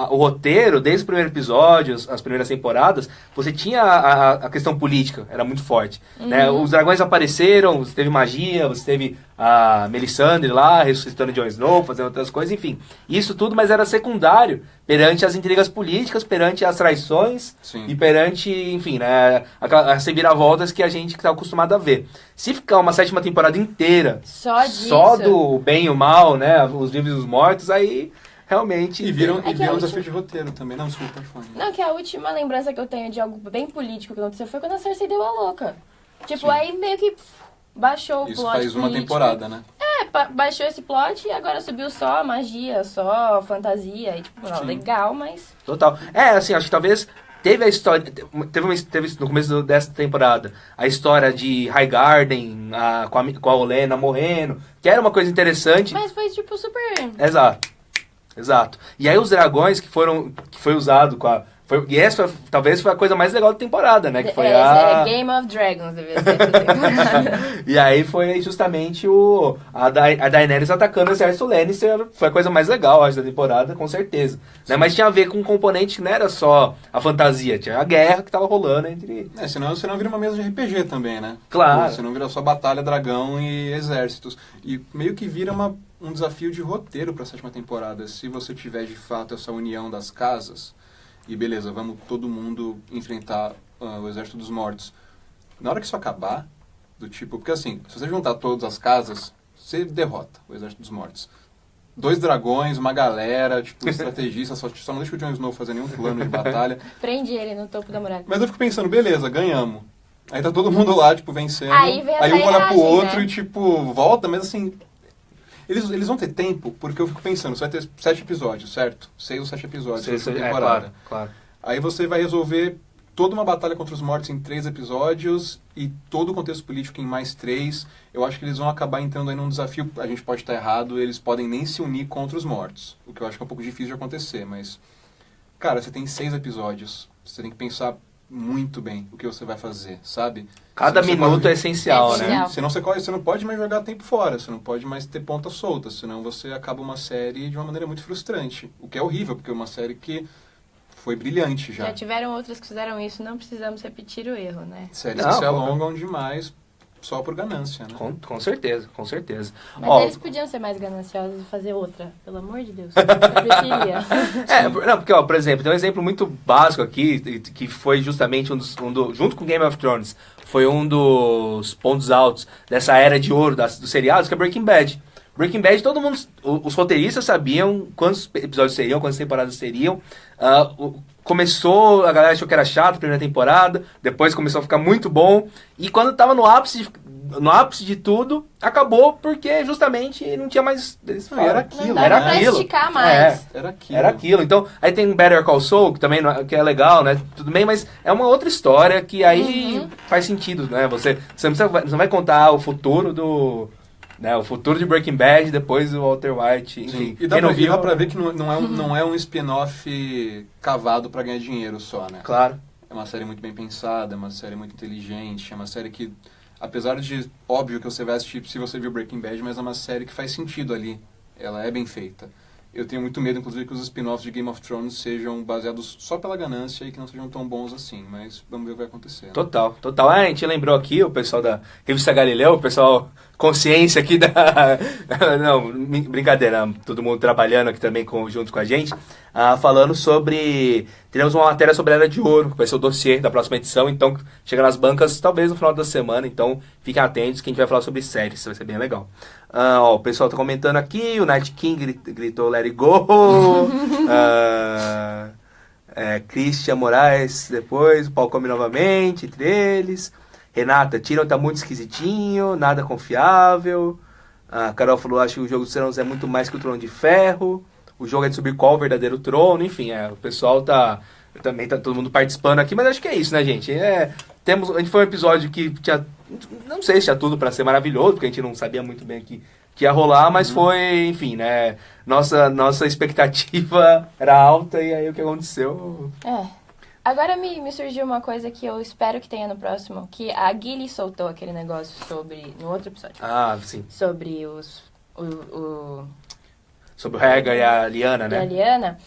o roteiro, desde o primeiro episódio, as primeiras temporadas, você tinha a questão política, era muito forte. Né? Os dragões apareceram, você teve magia, você teve a Melisandre lá, ressuscitando Jon Snow, fazendo outras coisas, enfim. Isso tudo, mas era secundário perante as intrigas políticas, perante as traições. Sim. E perante, enfim, né, as reviravoltas que a gente está acostumado a ver. Se ficar uma 7ª temporada inteira só do bem e o mal, né, os vivos e os mortos, aí realmente... E viram É que um a última- desafio de roteiro também. Não, desculpa, pode falar. Não, que a última lembrança que eu tenho de algo bem político que aconteceu foi quando a Cersei deu a louca. Tipo, Sim. aí meio que baixou o Isso plot faz uma político. temporada, né? Baixou esse plot e agora subiu só magia, só fantasia. E tipo, não, Sim. legal, mas... Total. Assim, acho que talvez teve a história... Teve no começo dessa temporada a história de Highgarden, com a Olenna morrendo, que era uma coisa interessante. Mas foi tipo super... Exato. E aí os dragões que foi usado e essa talvez foi a coisa mais legal da temporada, né? Que foi é Game of Dragons, devia ser essa temporada. E aí foi justamente a Daenerys atacando o exército Lannister. Foi a coisa mais legal, acho, da temporada, com certeza. Né? Mas tinha a ver com um componente que não era só a fantasia, tinha a guerra que tava rolando entre... Senão você não vira uma mesa de RPG também, né? Claro. Você não vira só batalha, dragão e exércitos. E meio que vira um desafio de roteiro pra 7ª temporada. Se você tiver, de fato, essa união das casas... E beleza, vamos todo mundo enfrentar o Exército dos Mortos. Na hora que isso acabar, do tipo... Porque assim, se você juntar todas as casas, você derrota o Exército dos Mortos. 2 dragões, uma galera, tipo, estrategista, só não deixa o Jon Snow fazer nenhum plano de batalha. Prende ele no topo da muralha. Mas eu fico pensando, beleza, ganhamos. Aí tá todo mundo lá, tipo, vencendo. Aí vem a um olha pro sacanagem, outro né? e, tipo, volta, mas assim... Eles vão ter tempo, porque eu fico pensando, você vai ter 7 episódios, certo? 6 ou 7 episódios por temporada. Claro. Aí você vai resolver toda uma batalha contra os mortos em 3 episódios e todo o contexto político em mais 3. Eu acho que eles vão acabar entrando aí num desafio, a gente pode estar errado, eles podem nem se unir contra os mortos. O que eu acho que é um pouco difícil de acontecer, mas... Cara, você tem 6 episódios, você tem que pensar muito bem o que você vai fazer, sabe? Cada Você minuto pode- é essencial, né? Essencial. Senão você não pode mais jogar tempo fora, você não pode mais ter pontas soltas, senão você acaba uma série de uma maneira muito frustrante. O que é horrível, porque é uma série que foi brilhante já. Já tiveram outras que fizeram isso, não precisamos repetir o erro, né? Séries Não, que se alongam demais só por ganância, né? Com certeza, com certeza. Mas Ó, eles podiam ser mais gananciosos e fazer outra, pelo amor de Deus. Eu preferia. não, porque, ó, por exemplo, tem um exemplo muito básico aqui, que foi justamente junto com Game of Thrones, foi um dos pontos altos dessa era de ouro dos seriados, que é Breaking Bad. Breaking Bad, todo mundo, os roteiristas sabiam quantos episódios seriam, quantas temporadas seriam. Começou, a galera achou que era chato a primeira temporada, depois começou a ficar muito bom, e quando tava no ápice de tudo, acabou porque justamente não tinha mais... Era aquilo, Não dava era pra aquilo. esticar mais. Era aquilo. Era aquilo. Então, aí tem Better Call Saul, que também que é legal, né? Tudo bem, mas é uma outra história que aí faz sentido, né? Você não vai contar o futuro o futuro de Breaking Bad, depois o Walter White, enfim. Sim. E dá Quem pra ver que não é um spin-off cavado pra ganhar dinheiro só, né? Claro. É uma série muito bem pensada, é uma série muito inteligente, é uma série que, apesar de, óbvio que você vai assistir se você viu Breaking Bad, mas é uma série que faz sentido ali. Ela é bem feita. Eu tenho muito medo, inclusive, que os spin-offs de Game of Thrones sejam baseados só pela ganância e que não sejam tão bons assim, mas vamos ver o que vai acontecer. Né? Total. A gente lembrou aqui, o pessoal da Revista Galileu, o pessoal consciência aqui da... Não, brincadeira, todo mundo trabalhando aqui também junto com a gente, falando sobre... Teremos uma matéria sobre a Era de Ouro, que vai ser o dossiê da próxima edição, então chega nas bancas talvez no final da semana, então fiquem atentos que a gente vai falar sobre séries, vai ser bem legal. O pessoal tá comentando aqui, o Night King gritou Let It Go, Christian Moraes depois, o pau come novamente entre eles. Renata, Tyrion tá muito esquisitinho, nada confiável. A Carol falou, acho que o jogo dos Tronos é muito mais que o Trono de Ferro. O jogo é de subir qual o verdadeiro trono, enfim, o pessoal também tá todo mundo participando aqui, mas acho que é isso, né, gente? A gente foi um episódio que tinha, não sei se tinha tudo pra ser maravilhoso, porque a gente não sabia muito bem que ia rolar, mas foi, enfim, né, nossa expectativa era alta e aí o que aconteceu... Agora me surgiu uma coisa que eu espero que tenha no próximo, que a Gilly soltou aquele negócio no outro episódio. Sim. Sobre Sobre o Rhaegar e a Lyanna, e a né? Lyanna.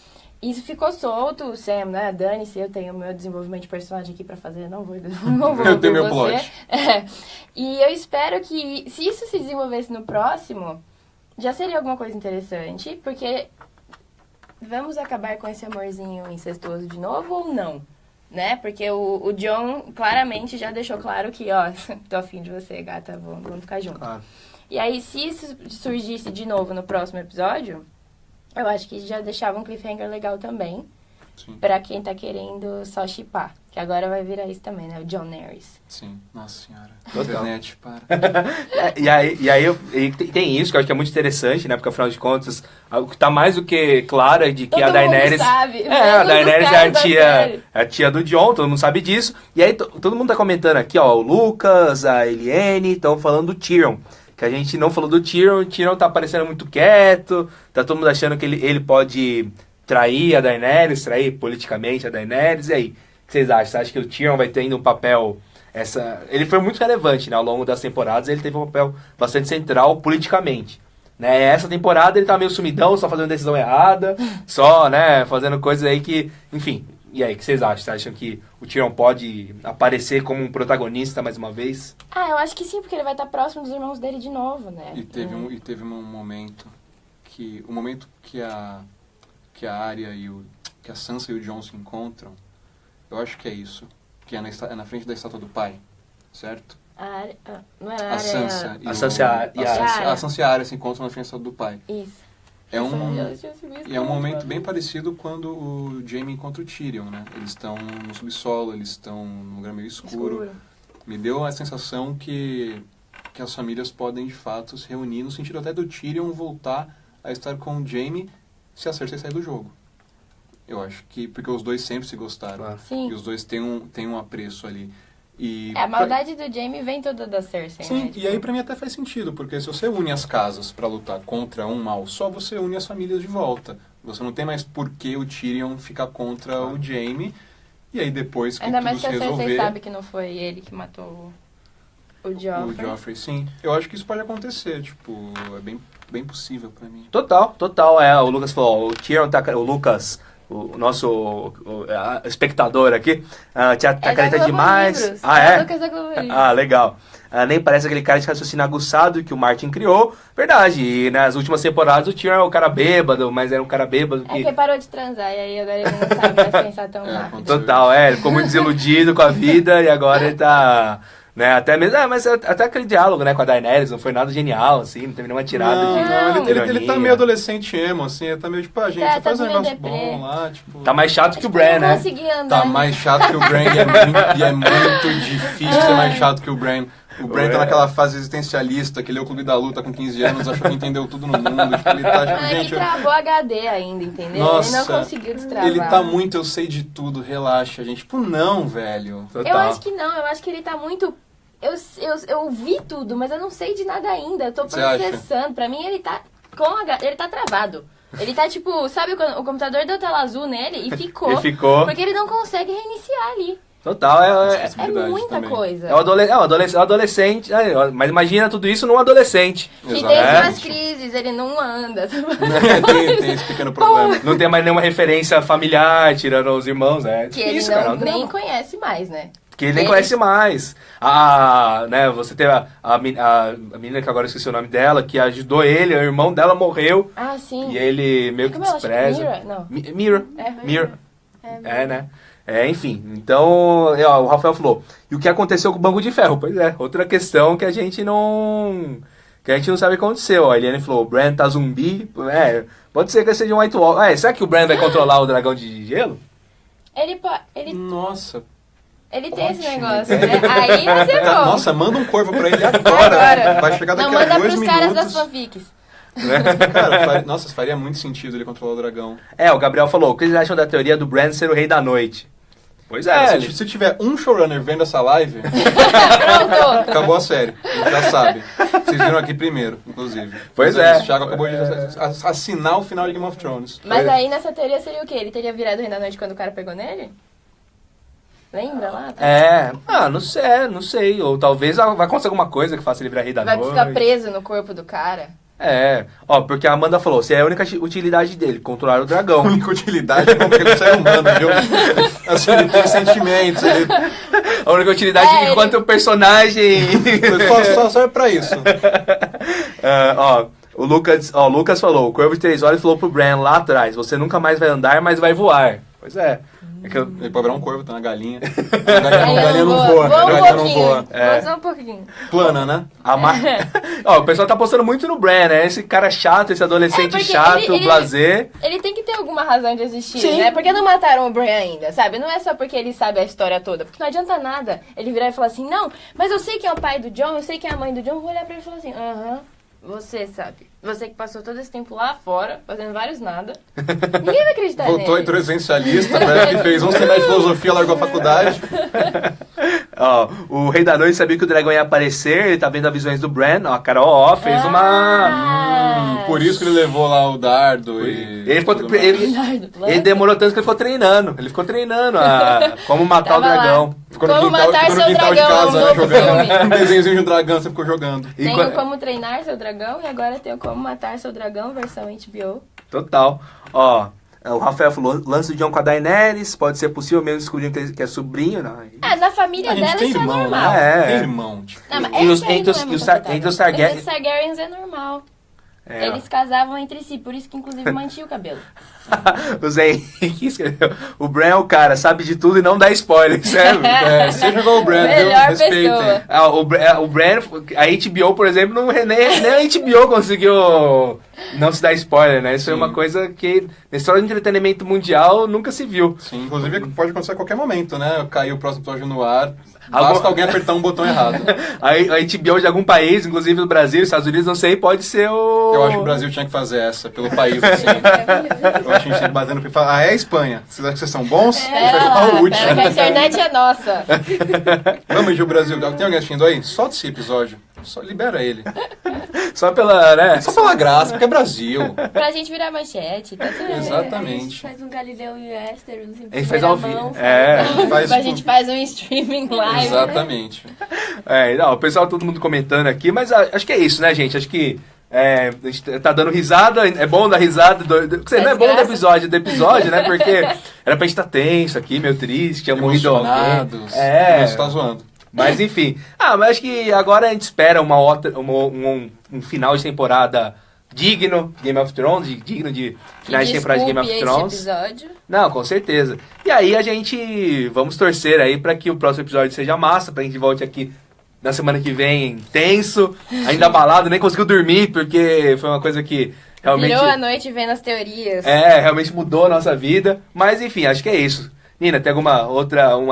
Isso ficou solto, o Sam, né? Dane-se, eu tenho o meu desenvolvimento de personagem aqui pra fazer, não vou Eu tenho meu você. plot. E eu espero que, se isso se desenvolvesse no próximo, já seria alguma coisa interessante, porque vamos acabar com esse amorzinho incestuoso de novo ou não? Né? Porque o Jon claramente já deixou claro que, tô afim de você, gata, vamos ficar juntos. Claro. E aí, se isso surgisse de novo no próximo episódio, Eu acho que já deixava um cliffhanger legal também. Sim. Pra quem tá querendo só shippar. Que agora vai virar isso também, né? O John Harris. Sim, nossa senhora. Total. Internet, para. E tem isso que eu acho que é muito interessante, né? Porque afinal de contas, o que tá mais do que claro é de que Todo a Daenerys. mundo sabe. A Daenerys é é a tia do Jon, todo mundo sabe disso. E aí todo mundo tá comentando aqui, ó, o Lucas, a Eliane, estão falando do Tyrion. Que a gente não falou do Tyrion, o Tyrion tá parecendo muito quieto, tá todo mundo achando que ele pode trair a Daenerys, trair politicamente a Daenerys, e aí? O que vocês acham? Você acha que o Tyrion vai ter ainda um papel... Ele foi muito relevante, né? Ao longo das temporadas, ele teve um papel bastante central politicamente. Né? Essa temporada ele tá meio sumidão, só fazendo decisão errada, só, né, fazendo coisas aí que... Enfim, e aí, o que vocês acham? Vocês acham que o Tyrion pode aparecer como um protagonista mais uma vez? Eu acho que sim, porque ele vai estar próximo dos irmãos dele de novo, né? E teve um momento que... O momento que a Arya que a Sansa e o Jon se encontram, eu acho que é isso. Que é na frente da estátua do pai, certo? Não era A Sansa A Sansa e a a Sansa e a Arya se encontram na frente da estátua do pai. Isso. É um momento bem parecido quando o Jaime encontra o Tyrion, né? Eles estão no subsolo, eles estão num lugar meio escuro. Me deu a sensação que as famílias podem, de fato, se reunir, no sentido até do Tyrion voltar a estar com o Jaime se a Cersei sair do jogo. Eu acho que... Porque os dois sempre se gostaram. Claro. Sim. E os dois têm um apreço ali. E A maldade do Jaime vem toda da Cersei, Sim, né? e aí pra mim até faz sentido, porque se você une as casas pra lutar contra um mal só, você une as famílias de volta. Você não tem mais por que o Tyrion ficar contra o Jaime, e aí depois que Ainda tudo mais se que a Cersei resolver... sabe que não foi ele que matou o Joffrey. O Joffrey, sim. Eu acho que isso pode acontecer, tipo, é bem possível pra mim. Total. O Lucas falou, o Tyrion tá... O Lucas... O nosso espectador aqui tá careta demais. Livros. Lucas da Globo Livros. Legal. Nem parece aquele cara de raciocínio aguçado que o Martin criou. Verdade. E nas últimas temporadas o Tyrion é um cara bêbado, mas era um cara bêbado que... É que parou de transar e aí agora ele não sabe mais pensar tão rápido. Total, ele ficou muito desiludido com a vida e agora ele tá... Né, até mesmo, mas até aquele diálogo, né, com a Daenerys não foi nada genial, assim, não teve nenhuma tirada de ele tá meio adolescente emo, assim, ele tá meio tipo, gente, Tá faz um meio negócio deprê. bom lá, tipo... Tá mais chato que o Bran, Eu não né? consegui andar. Tá mais chato que o Bran e é muito difícil ser mais chato que o Bran. O Bran tá naquela fase existencialista, que leu o Clube da Luta com 15 anos, achou que entendeu tudo no mundo, tipo, ele tá, tipo, Ele gente... travou HD ainda, entendeu? Nossa, ele não conseguiu destravar. ele tá muito, eu sei de tudo, relaxa, gente. Tipo, não, velho. Total. Eu acho que não, eu acho que ele tá muito... Eu vi tudo, mas eu não sei de nada ainda. Eu tô Você acha? processando. Pra mim, ele tá ele tá travado. Ele tá tipo, sabe quando o computador deu tela azul nele e ficou. E ficou. Porque ele não consegue reiniciar ali. Total, É Verdade muita também. coisa. é um adolescente, mas imagina tudo isso num adolescente. Que Exato. tem É. umas crises, ele não anda. tem esse pequeno problema. Não tem mais nenhuma referência familiar, tirando os irmãos, Que ele difícil, não, cara, nem tem- conhece mais, né? Que ele nem Ele- conhece mais. Né, você teve a menina que agora eu esqueci o nome dela, que ajudou ele, o irmão dela morreu, Ah, sim. e ele meio que Como ela chama? despreza. Mira? Não. Mira. É, Mira. É, Né? Enfim, então, o Rafael falou, e o que aconteceu com o Banco de Ferro? Pois é, outra questão que a gente não sabe o que aconteceu. A Eliane falou, o Bran tá zumbi, pode ser que seja um White Walker. Será que o Bran vai controlar o dragão de gelo? Ele Nossa. tem esse Ótimo. negócio, né? Aí vai ser bom. Nossa, manda um corvo pra ele agora. Agora. Vai chegar Não, daqui a manda 2 pros caras das minutos. fanfics. Cara, nossa, faria muito sentido ele controlar o dragão. O Gabriel falou, o que vocês acham da teoria do Bran ser o rei da noite? Pois Cara, ele... se tiver um showrunner vendo essa live, Pronto. acabou a série. A gente já sabe. Vocês viram aqui primeiro, inclusive. Pois Mas é. O Thiago acabou de assinar o final de Game of Thrones. Mas aí nessa teoria seria o quê? Ele teria virado rei da noite quando o cara pegou nele? Lembra lá? Não sei. Ou talvez vai acontecer alguma coisa que faça ele virar rei da Vai noite. ficar preso no corpo do cara. Porque a Amanda falou, se é a única utilidade dele, controlar o A dragão. única utilidade é porque ele é um ser humano, viu? Assim, ele tem sentimentos, ele A única utilidade enquanto o personagem... só serve pra isso. O Lucas falou, o Corvo de 3 Olhos falou pro Bran lá atrás, você nunca mais vai andar, mas vai voar. Pois é. É que eu- Ele pode virar um corvo, tá na galinha. A galinha não voa. Voa A um galinha não pouquinho. voa. Voa só um pouquinho. Plana, né? A Ó, o pessoal tá postando muito no Bran, né? Esse cara chato, esse adolescente porque chato, ele- blasé. Ele tem que ter alguma razão de existir, Sim. né? Porque não mataram o Bran ainda, sabe? Não é só porque ele sabe a história toda. Porque não adianta nada ele virar e falar assim, não, mas eu sei quem é o pai do Jon, eu sei quem é a mãe do Jon. Eu vou olhar pra ele e falar assim, você sabe. Você que passou todo esse tempo lá fora, fazendo vários nada. Ninguém vai acreditar Voltou nele. essencialista, parece que fez um semestre de filosofia, largou a faculdade. Ó, o Rei da Noite sabia que o dragão ia aparecer, ele tá vendo as visões do Bran. Ó, a Carol, ó, fez uma... Por isso que ele levou lá o dardo e... Ele, ficou, tudo mais. ele demorou tanto que ele ficou treinando. Ele ficou treinando como matar o Tava lá. dragão. Ficou no Como quintal, matar ficou no seu quintal de dragão, casa, um né, novo jogando. filme. Um desenhozinho de um dragão, você ficou jogando. E Tenho qua- Como Treinar Seu Dragão e agora tenho Como Matar Seu Dragão, versão HBO. Total. Ó, o Rafael falou, lance do Jon com a Daenerys, pode ser possível mesmo descobrir que é sobrinho, não. Ah, na família A gente dela tem isso é irmão, normal. né? É. Tem irmão, tipo. Não, mas E os- esse aí entre não os- é e muito os Tar- confortável. entre os Targaryen- Entre os Targaryens é normal. É, Eles casavam entre si, por isso que inclusive mantinha o cabelo. O Zé Henrique escreveu, o Bran é o cara, sabe de tudo e não dá spoiler, sério. É, seja igual o Brand, viu? Melhor Respeitem. pessoa. O Bran, a HBO, por exemplo, nem a HBO conseguiu não se dar spoiler, né? Isso foi Sim. uma coisa que na história do entretenimento mundial nunca se viu. Sim, inclusive pode acontecer a qualquer momento, né? Cair o próximo episódio no ar, Algum- basta alguém apertar um botão errado. A HBO de algum país, inclusive do Brasil, Estados Unidos, não sei, pode ser o... Eu acho que o Brasil tinha que fazer essa, pelo país, assim. Eu acho que a gente tem que bater no pé e falar, é a Espanha. Vocês acham que vocês são bons? A gente vai chutar o último. Pera que a internet é nossa. Vamos de Brasil. Tem alguém assistindo aí? Solta esse episódio. Só libera ele. Só pela, né? Só pela graça, porque é Brasil. Pra gente virar manchete, tá tudo bem. A gente Exatamente. faz um Galileu e Westeros em A gente faz primeira ao mão. vivo. É. Faz A gente faz um streaming live. Exatamente. Não, o pessoal, todo mundo comentando aqui, mas acho que é isso, né, gente? Acho que a gente tá dando risada, é bom dar risada, não é bom do episódio, né? Porque era pra gente estar tenso aqui, meio triste, tinha morrido alguém. Emocionados. Você tá zoando. Mas enfim. Mas acho que agora a gente espera um final de temporada digno de Game of Thrones, digno de finais de temporada de Game of Desculpe Thrones. este episódio. Não, com certeza. E aí a gente vamos torcer aí pra que o próximo episódio seja massa, pra gente volte aqui na semana que vem tenso, ainda abalado, nem conseguiu dormir, porque foi uma coisa que realmente... Virou a noite vendo as teorias. realmente mudou a nossa vida. Mas enfim, acho que é isso. Nina, tem uma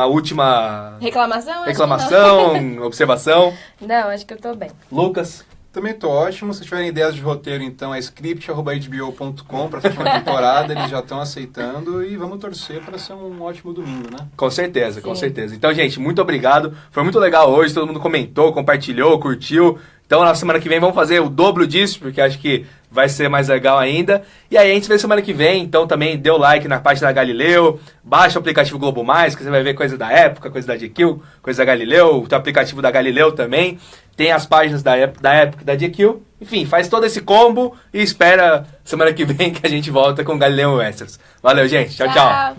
última Reclamação? Acho que reclamação, observação? Não, acho que eu tô bem. Lucas? Também tô ótimo. Se tiverem ideias de roteiro, então é script@hbo.com pra sétima temporada. Eles já estão aceitando e vamos torcer para ser um ótimo domingo, né? Com certeza, com Sim. certeza. Então, gente, muito obrigado. Foi muito legal hoje, todo mundo comentou, compartilhou, curtiu. Então, na semana que vem vamos fazer o dobro disso, porque acho que vai ser mais legal ainda. E aí a gente se vê semana que vem, então também dê o like na página da Galileu, baixa o aplicativo Globo Mais, que você vai ver coisa da época, coisa da GQ, coisa da Galileu, tem o aplicativo da Galileu também, tem as páginas da época e da GQ. Enfim, faz todo esse combo e espera semana que vem que a gente volta com Galileu Westeros. Valeu, gente. Tchau, tchau.